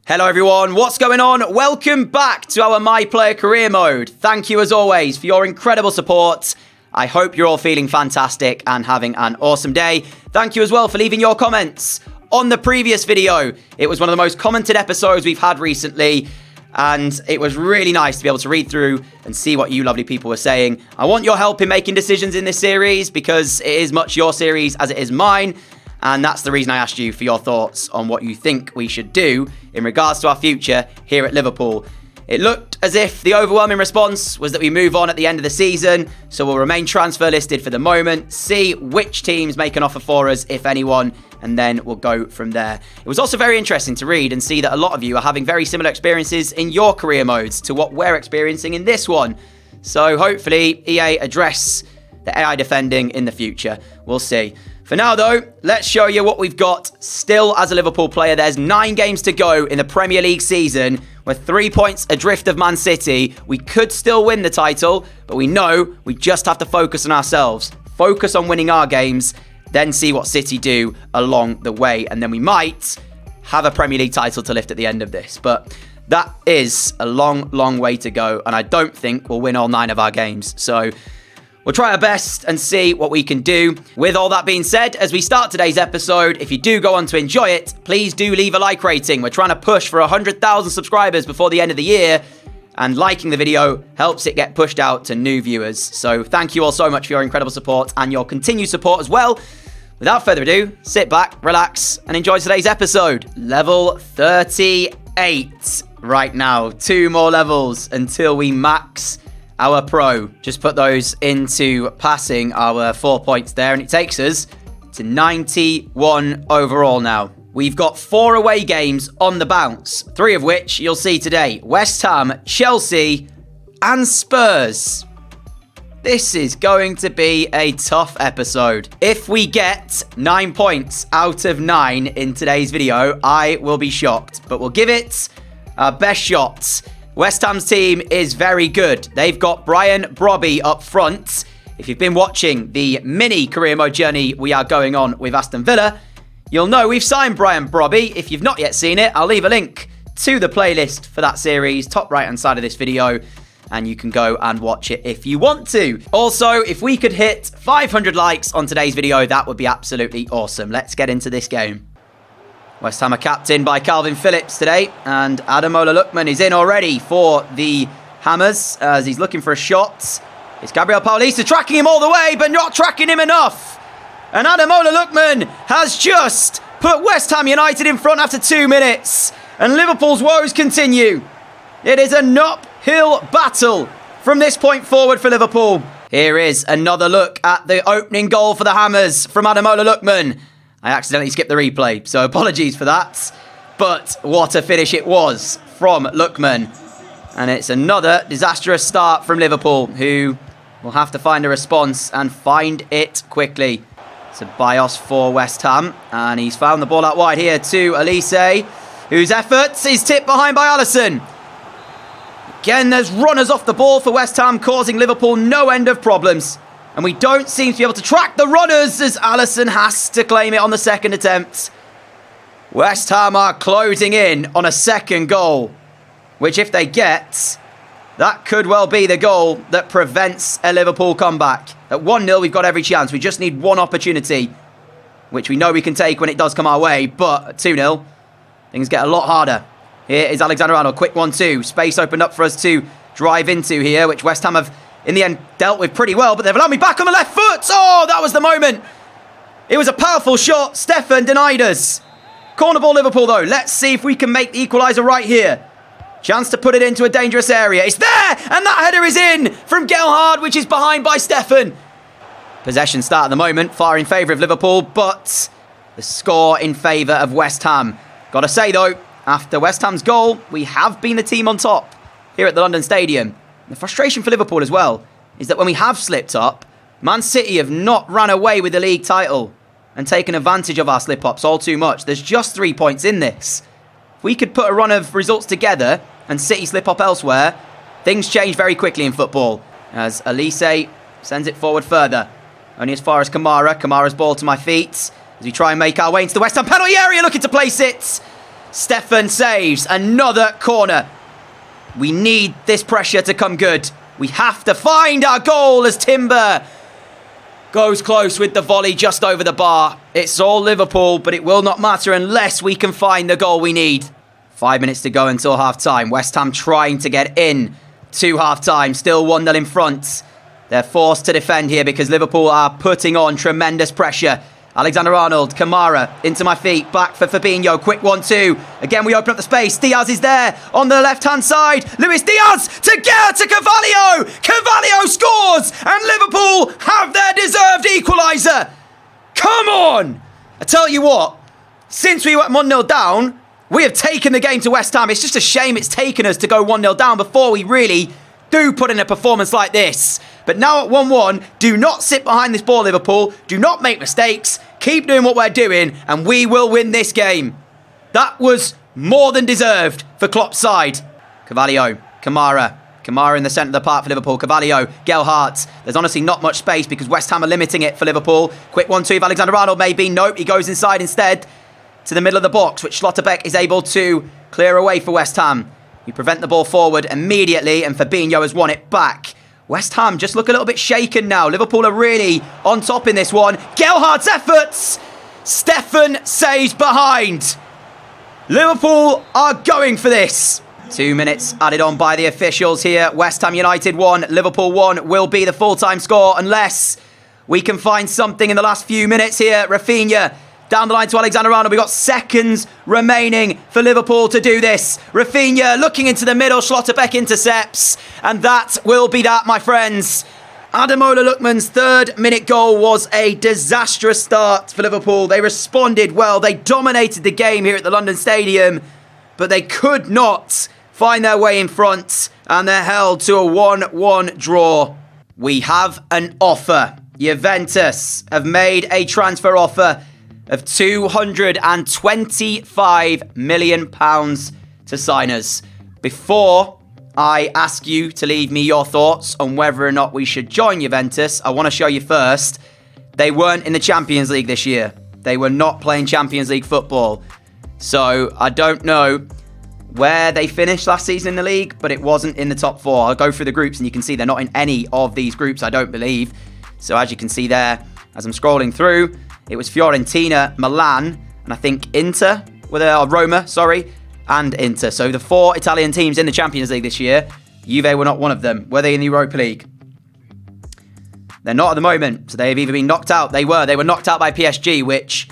Hello everyone, what's going on? Welcome back to our My Player Career Mode. Thank you as always for your incredible support. I hope you're all feeling fantastic and having an awesome day. Thank you as well for leaving your comments on the previous video. It was one of the most commented episodes we've had recently, and it was really nice to be able to read through and see what you lovely people were saying. I want your help in making decisions in this series because it is much your series as it is mine. And that's the reason I asked you for your thoughts on what you think we should do in regards to our future here at Liverpool. It looked as if the overwhelming response was that we move on at the end of the season, so we'll remain transfer listed for the moment, see which teams make an offer for us, if anyone, and then we'll go from there. It was also very interesting to read and see that a lot of you are having very similar experiences in your career modes to what we're experiencing in this one. So hopefully EA address the AI defending in the future. We'll see. For now, though, let's show you what we've got still as a Liverpool player. There's 9 games to go in the Premier League season. We're 3 points adrift of Man City. We could still win the title, but we know we just have to focus on ourselves. Focus on winning our games, then see what City do along the way. And then we might have a Premier League title to lift at the end of this. But that is a long, long way to go. And I don't think we'll win all 9 of our games. So we'll try our best and see what we can do. With all that being said, as we start today's episode, if you do go on to enjoy it, please do leave a like rating. We're trying to push for 100,000 subscribers before the end of the year, and liking the video helps it get pushed out to new viewers. So thank you all so much for your incredible support and your continued support as well. Without further ado, sit back, relax, and enjoy today's episode. Level 38 right now. 2 more levels until we max our pro. Just put those into passing our 4 points there, and it takes us to 91 overall now. We've got 4 away games on the bounce, 3 of which you'll see today. West Ham, Chelsea, and Spurs. This is going to be a tough episode. If we get 9 points out of 9 in today's video, I will be shocked, but we'll give it our best shots. West Ham's team is very good. They've got Brian Brobby up front. If you've been watching the mini career mode journey we are going on with Aston Villa, you'll know we've signed Brian Brobby. If you've not yet seen it, I'll leave a link to the playlist for that series, top right-hand side of this video, and you can go and watch it if you want to. Also, if we could hit 500 likes on today's video, that would be absolutely awesome. Let's get into this game. West Ham are captained by Calvin Phillips today, and Ademola Lookman is in already for the Hammers as he's looking for a shot. It's Gabriel Paulista tracking him all the way, but not tracking him enough. And Ademola Lookman has just put West Ham United in front after 2 minutes, and Liverpool's woes continue. It is an uphill battle from this point forward for Liverpool. Here is another look at the opening goal for the Hammers from Ademola Lookman. I accidentally skipped the replay, so apologies for that. But what a finish it was from Lookman. And it's another disastrous start from Liverpool, who will have to find a response and find it quickly. It's a Bios for West Ham, and he's found the ball out wide here to Elise, whose efforts is tipped behind by Alisson. Again, there's runners off the ball for West Ham, causing Liverpool no end of problems. And we don't seem to be able to track the runners as Alisson has to claim it on the second attempt. West Ham are closing in on a second goal, which if they get, that could well be the goal that prevents a Liverpool comeback. At 1-0, we've got every chance. We just need one opportunity, which we know we can take when it does come our way. But at 2-0, things get a lot harder. Here is Alexander-Arnold. Quick 1-2. Space opened up for us to drive into here, which West Ham have in the end dealt with pretty well, but they've allowed me back on the left foot. Oh, that was the moment. It was a powerful shot. Stefan denied us. Corner ball Liverpool, though. Let's see if we can make the equaliser right here. Chance to put it into a dangerous area. It's there, and that header is in from Gelhardt, which is behind by Stefan. Possession start at the moment, far in favour of Liverpool, but the score in favour of West Ham. Got to say, though, after West Ham's goal, we have been the team on top here at the London Stadium. The frustration for Liverpool as well is that when we have slipped up, Man City have not run away with the league title and taken advantage of our slip-ups all too much. There's just 3 points in this. If we could put a run of results together and City slip up elsewhere, things change very quickly in football. As Elise sends it forward further. Only as far as Kamara. Kamara's ball to my feet as we try and make our way into the West Ham penalty area, looking to place it. Stefan saves another corner. We need this pressure to come good. We have to find our goal as Timber goes close with the volley just over the bar. It's all Liverpool, but it will not matter unless we can find the goal we need. 5 minutes to go until half-time. West Ham trying to get in to half-time. Still 1-0 in front. They're forced to defend here because Liverpool are putting on tremendous pressure. Alexander-Arnold, Kamara, into my feet, back for Fabinho, quick 1-2. Again, we open up the space. Diaz is there on the left-hand side. Luis Diaz to get to Carvalho. Carvalho scores, and Liverpool have their deserved equaliser. Come on! I tell you what, since we went 1-0 down, we have taken the game to West Ham. It's just a shame it's taken us to go 1-0 down before we really do put in a performance like this. But now at 1-1, do not sit behind this ball, Liverpool. Do not make mistakes. Keep doing what we're doing, and we will win this game. That was more than deserved for Klopp's side. Carvalho, Kamara in the centre of the park for Liverpool. Carvalho, Gelhardt. There's honestly not much space because West Ham are limiting it for Liverpool. Quick 1-2 of Alexander-Arnold maybe. Nope, he goes inside instead to the middle of the box, which Schlotterbeck is able to clear away for West Ham. We prevent the ball forward immediately, and Fabinho has won it back. West Ham just look a little bit shaken now. Liverpool are really on top in this one. Gelhardt's efforts. Stefan saves behind. Liverpool are going for this. 2 minutes added on by the officials here. West Ham United 1, Liverpool 1 will be the full-time score unless we can find something in the last few minutes here. Rafinha down the line to Alexander-Arnold. We've got seconds remaining for Liverpool to do this. Rafinha looking into the middle. Schlotterbeck intercepts. And that will be that, my friends. Ademola Lookman's 3rd minute goal was a disastrous start for Liverpool. They responded well. They dominated the game here at the London Stadium. But they could not find their way in front. And they're held to a 1-1 draw. We have an offer. Juventus have made a transfer offer of £225 million to sign us. Before I ask you to leave me your thoughts on whether or not we should join Juventus, I want to show you first, they weren't in the Champions League this year. They were not playing Champions League football. So I don't know where they finished last season in the league, but it wasn't in the top 4. I'll go through the groups and you can see they're not in any of these groups, I don't believe. So as you can see there, as I'm scrolling through, it was Fiorentina, Milan, and I think Inter, Roma, and Inter. So the 4 Italian teams in the Champions League this year, Juve were not one of them. Were they in the Europa League? They're not at the moment. So they have either been knocked out. They were knocked out by PSG, which,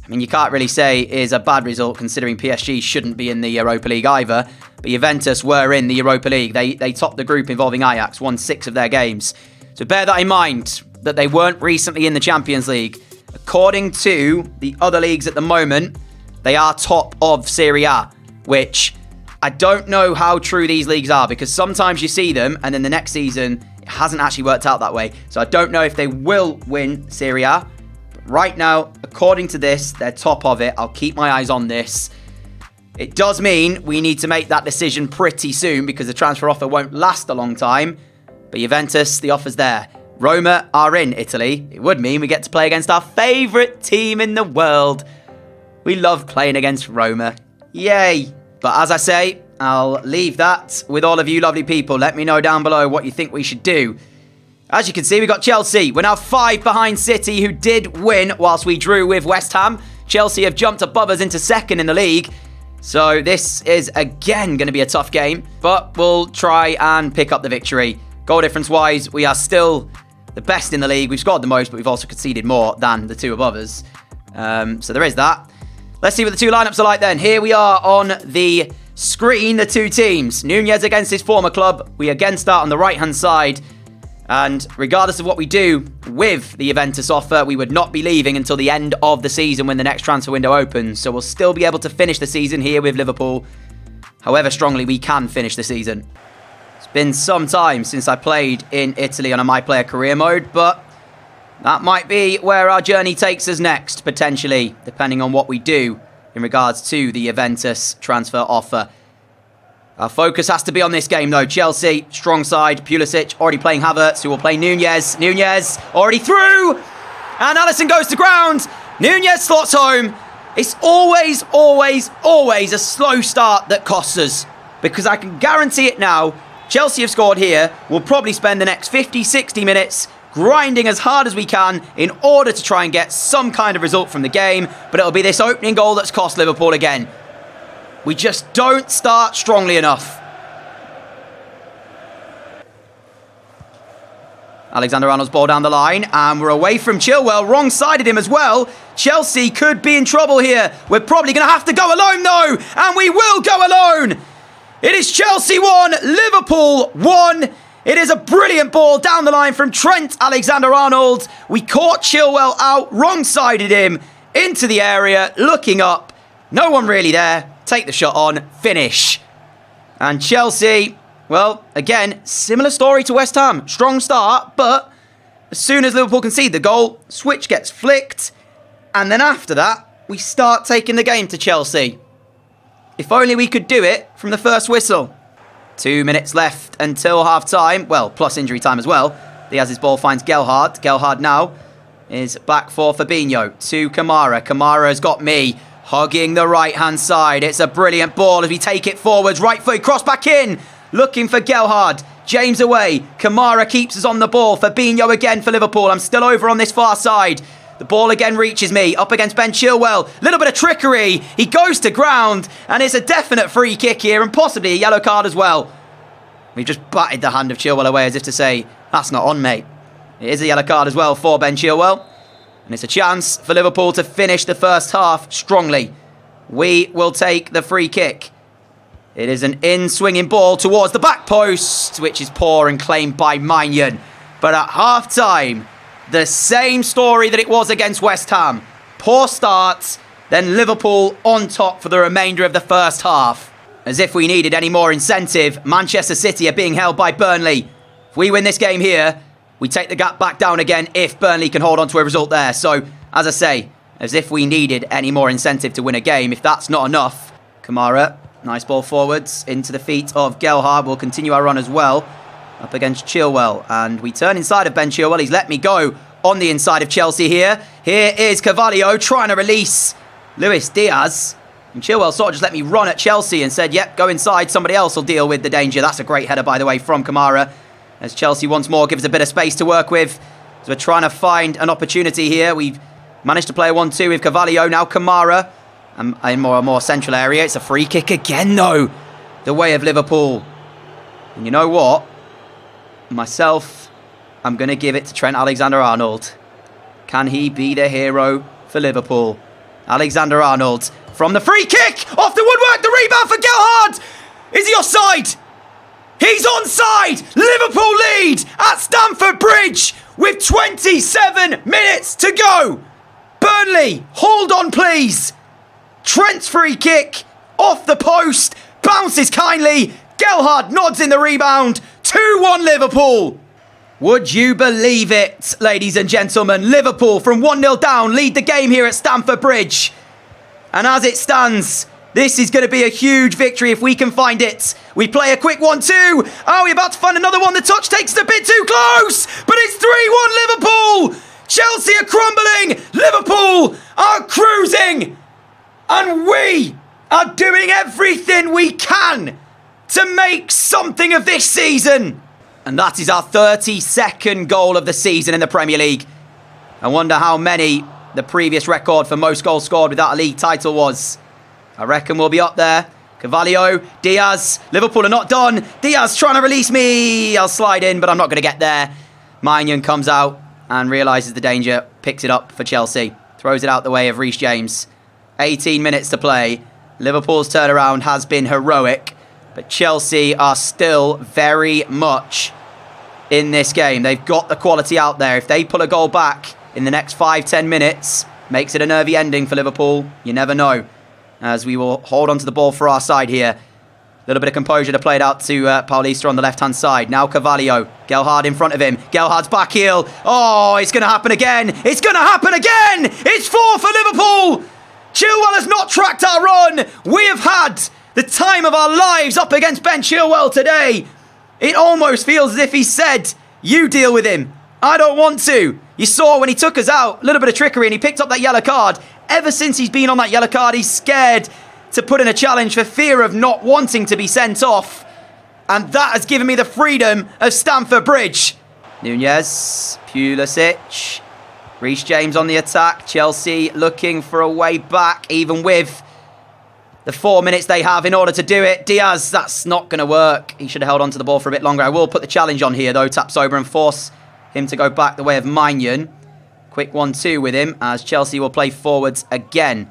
I mean, you can't really say is a bad result considering PSG shouldn't be in the Europa League either. But Juventus were in the Europa League. They topped the group involving Ajax, won 6 of their games. So bear that in mind, that they weren't recently in the Champions League. According to the other leagues at the moment, they are top of Serie A, which I don't know how true these leagues are because sometimes you see them and then the next season it hasn't actually worked out that way. So I don't know if they will win Serie A. But right now, according to this, they're top of it. I'll keep my eyes on this. It does mean we need to make that decision pretty soon because the transfer offer won't last a long time. But Juventus, the offer's there. Roma are in Italy. It would mean we get to play against our favourite team in the world. We love playing against Roma. Yay. But as I say, I'll leave that with all of you lovely people. Let me know down below what you think we should do. As you can see, we got Chelsea. We're now 5 behind City, who did win whilst we drew with West Ham. Chelsea have jumped above us into 2nd in the league. So this is, again, going to be a tough game. But we'll try and pick up the victory. Goal difference-wise, we are still the best in the league. We've scored the most, but we've also conceded more than the 2 above us. So there is that. Let's see what the 2 lineups are like then. Here we are on the screen, the 2 teams. Nunez against his former club. We again start on the right-hand side. And regardless of what we do with the Juventus offer, we would not be leaving until the end of the season when the next transfer window opens. So we'll still be able to finish the season here with Liverpool, however strongly we can finish the season. It's been some time since I played in Italy on a My Player career mode, but that might be where our journey takes us next, potentially, depending on what we do in regards to the Juventus transfer offer. Our focus has to be on this game, though. Chelsea, strong side. Pulisic already playing Havertz, who will play Nunez. Nunez already through! And Alisson goes to ground. Nunez slots home. It's always, always, always a slow start that costs us. Because I can guarantee it now, Chelsea have scored here. We'll probably spend the next 50, 60 minutes grinding as hard as we can in order to try and get some kind of result from the game. But it'll be this opening goal that's cost Liverpool again. We just don't start strongly enough. Alexander-Arnold's ball down the line, and we're away from Chilwell, wrong-sided him as well. Chelsea could be in trouble here. We're probably going to have to go alone though, and we will go alone. It is Chelsea 1, Liverpool 1. It is a brilliant ball down the line from Trent Alexander-Arnold. We caught Chilwell out, wrong-sided him into the area, looking up. No one really there. Take the shot on, finish. And Chelsea, well, again, similar story to West Ham. Strong start, but as soon as Liverpool concede the goal, switch gets flicked. And then after that, we start taking the game to Chelsea. If only we could do it from the first whistle. 2 minutes left until half-time. Well, plus injury time as well. Diaz's ball finds Gelhardt. Gelhardt now is back for Fabinho to Kamara. Kamara has got me hugging the right-hand side. It's a brilliant ball as we take it forwards. Right foot, cross back in. Looking for Gelhardt. James away. Kamara keeps us on the ball. Fabinho again for Liverpool. I'm still over on this far side. The ball again reaches me. Up against Ben Chilwell. Little bit of trickery. He goes to ground. And it's a definite free kick here. And possibly a yellow card as well. We've just batted the hand of Chilwell away as if to say, that's not on, mate. It is a yellow card as well for Ben Chilwell. And it's a chance for Liverpool to finish the first half strongly. We will take the free kick. It is an in-swinging ball towards the back post, which is poor and claimed by Maignan. But at half-time, the same story that it was against West Ham. Poor starts, then Liverpool on top for the remainder of the first half. As if we needed any more incentive, Manchester City are being held by Burnley. If we win this game here, we take the gap back down again if Burnley can hold on to a result there. So, as I say, as if we needed any more incentive to win a game. If that's not enough, Kamara, nice ball forwards into the feet of Gelhardt. We'll continue our run as well. Up against Chilwell. And we turn inside of Ben Chilwell. He's let me go on the inside of Chelsea here. Here is Carvalho trying to release Luis Diaz. And Chilwell sort of just let me run at Chelsea and said, yep, go inside. Somebody else will deal with the danger. That's a great header, by the way, from Kamara. As Chelsea once more gives a bit of space to work with. So we're trying to find an opportunity here. We've managed to play a 1-2 with Carvalho. Now Kamara in a more central area. It's a free kick again, though. The way of Liverpool. And you know what? Myself, I'm going to give it to Trent Alexander-Arnold. Can he be the hero for Liverpool? Alexander-Arnold from the free kick. Off the woodwork. The rebound for Gelhardt. Is he offside? He's onside! Liverpool lead at Stamford Bridge with 27 minutes to go. Burnley, hold on please. Trent's free kick off the post, bounces kindly. Gelhardt nods in the rebound. 2-1 Liverpool. Would you believe it, ladies and gentlemen? Liverpool from 1-0 down lead the game here at Stamford Bridge. And as it stands, this is going to be a huge victory if we can find it. We play a quick 1-2. Are we about to find another one? The touch takes it a bit too close. But it's 3-1 Liverpool. Chelsea are crumbling. Liverpool are cruising. And we are doing everything we can to make something of this season. And that is our 32nd goal of the season in the Premier League. I wonder how many the previous record for most goals scored without a league title was. I reckon we'll be up there. Carvalho, Diaz, Liverpool are not done. Diaz trying to release me. I'll slide in, but I'm not going to get there. Maignan comes out and realises the danger. Picks it up for Chelsea. Throws it out the way of Reece James. 18 minutes to play. Liverpool's turnaround has been heroic. But Chelsea are still very much in this game. They've got the quality out there. If they pull a goal back in the next 5-10 minutes, makes it a nervy ending for Liverpool. You never know. As we will hold on to the ball for our side here. A little bit of composure to play it out to Paulista on the left-hand side. Now Carvalho. Gelhardt in front of him. Gelhardt's back heel. Oh, it's going to happen again. It's going to happen again. It's 4 for Liverpool. Chilwell has not tracked our run. We have had the time of our lives up against Ben Chilwell today. It almost feels as if he said, you deal with him. I don't want to. You saw when he took us out, a little bit of trickery, and he picked up that yellow card. ever since he's been on that yellow card, he's scared to put in a challenge for fear of not wanting to be sent off. And that has given me the freedom of Stamford Bridge. Nunez, Pulisic, Reece James on the attack. Chelsea looking for a way back, even with the 4 minutes they have in order to do it. Diaz, that's not going to work. He should have held on to the ball for a bit longer. I will put the challenge on here, though. Taps over and force him to go back the way of Maignan. Quick 1-2 with him as Chelsea will play forwards again.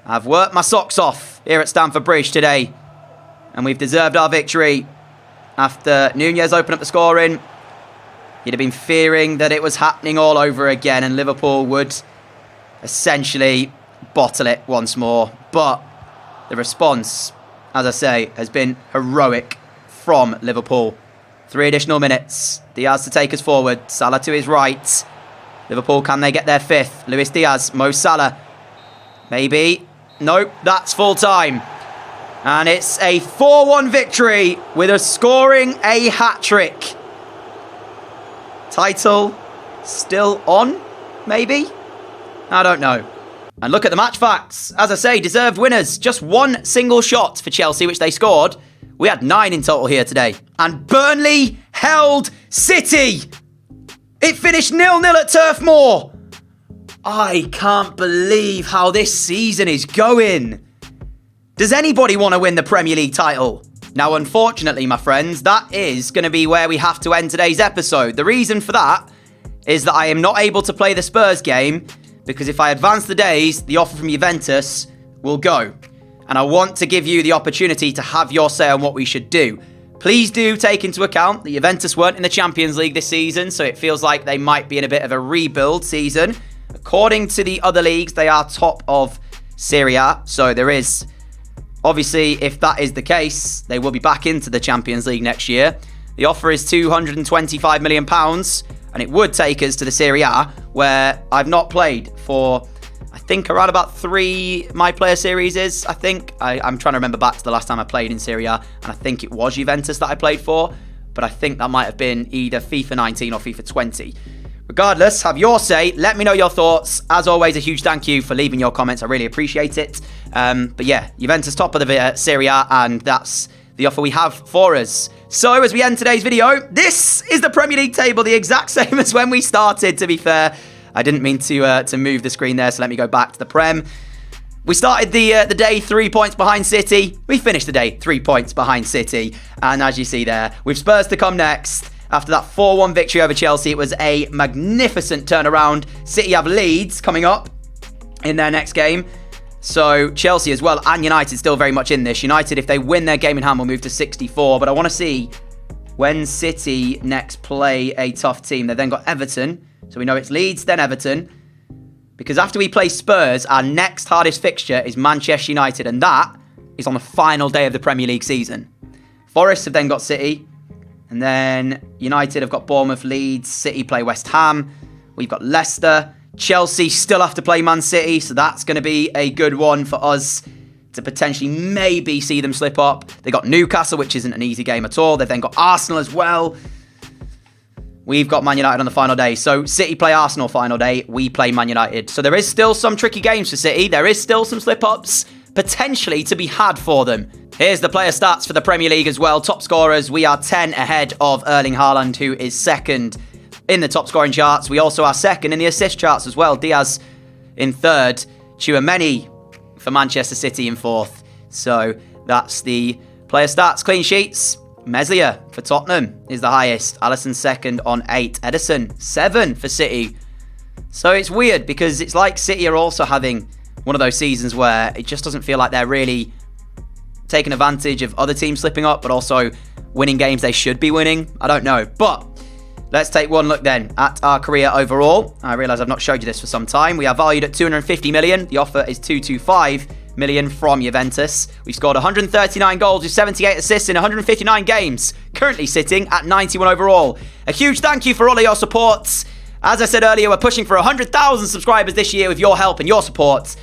I've worked my socks off here at Stamford Bridge today. And we've deserved our victory. After Nunez opened up the scoring, he'd have been fearing that it was happening all over again and Liverpool would essentially bottle it once more. But the response, as I say, has been heroic from Liverpool. 3 additional minutes. Diaz to take us forward. Salah to his right. Liverpool, can they get their 5th? Luis Diaz, Mo Salah. Maybe. Nope, that's full time. And it's a 4-1 victory with us scoring a hat-trick. Title still on, maybe? I don't know. And look at the match facts. As I say, deserved winners. Just 1 single shot for Chelsea, which they scored. We had 9 in total here today. And Burnley held City. It finished 0-0 at Turf Moor. I can't believe how this season is going. Does anybody want to win the Premier League title? Now, unfortunately, my friends, that is going to be where we have to end today's episode. The reason for that is that I am not able to play the Spurs game because if I advance the days, the offer from Juventus will go. And I want to give you the opportunity to have your say on what we should do. Please do take into account that Juventus weren't in the Champions League this season, so it feels like they might be in a bit of a rebuild season. According to the other leagues, they are top of Serie A, so there is... Obviously, if that is the case, they will be back into the Champions League next year. The offer is £225 million, and it would take us to the Serie A, where I've not played for, I think, around about 3 My Player Series is, I think. I'm trying to remember back to the last time I played in Serie A, and I think it was Juventus that I played for, but I think that might have been either FIFA 19 or FIFA 20. Regardless, have your say. Let me know your thoughts. As always, a huge thank you for leaving your comments. I really appreciate it. But yeah, Juventus top of the Serie A, and that's the offer we have for us. So as we end today's video, this is the Premier League table, the exact same as when we started, to be fair. I didn't mean to move the screen there, so let me go back to the Prem. We started the day 3 points behind City. We finished the day 3 points behind City. And as you see there, with Spurs to come next. After that 4-1 victory over Chelsea, it was a magnificent turnaround. City have Leeds coming up in their next game. So Chelsea as well, and United still very much in this. United, if they win their game in hand, will move to 64. But I want to see when City next play a tough team. They've then got Everton. So we know it's Leeds, then Everton. Because after we play Spurs, our next hardest fixture is Manchester United. And that is on the final day of the Premier League season. Forest have then got City. And then United have got Bournemouth, Leeds, City play West Ham. We've got Leicester. Chelsea still have to play Man City, so that's going to be a good one for us to potentially maybe see them slip up. They got Newcastle, which isn't an easy game at all. They've then got Arsenal as well. We've got Man United on the final day. So City play Arsenal final day. We play Man United. So there is still some tricky games for City. There is still some slip-ups potentially to be had for them. Here's the player stats for the Premier League as well. Top scorers, we are 10 ahead of Erling Haaland, who is second in the top scoring charts. We also are second in the assist charts as well. Diaz in third. Tchouameni for Manchester City in fourth. So that's the player stats. Clean sheets. Meslier for Tottenham is the highest. Alisson second on 8. Ederson 7 for City. So it's weird because it's like City are also having one of those seasons where it just doesn't feel like they're really taking advantage of other teams slipping up, but also winning games they should be winning. I don't know. But let's take one look then at our career overall. I realise I've not showed you this for some time. We are valued at 250 million. The offer is 225 million from Juventus. We've scored 139 goals with 78 assists in 159 games. Currently sitting at 91 overall. A huge thank you for all of your supports. As I said earlier, we're pushing for 100,000 subscribers this year with your help and your support.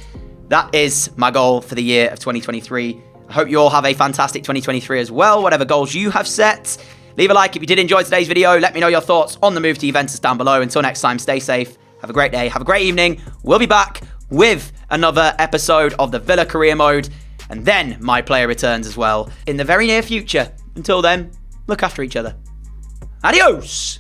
That is my goal for the year of 2023. I hope you all have a fantastic 2023 as well, whatever goals you have set. Leave a like if you did enjoy today's video. Let me know your thoughts on the move to Juventus down below. Until next time, stay safe. Have a great day. Have a great evening. We'll be back with another episode of the Villa Career Mode, and then My Player returns as well in the very near future. Until then, look after each other. Adios!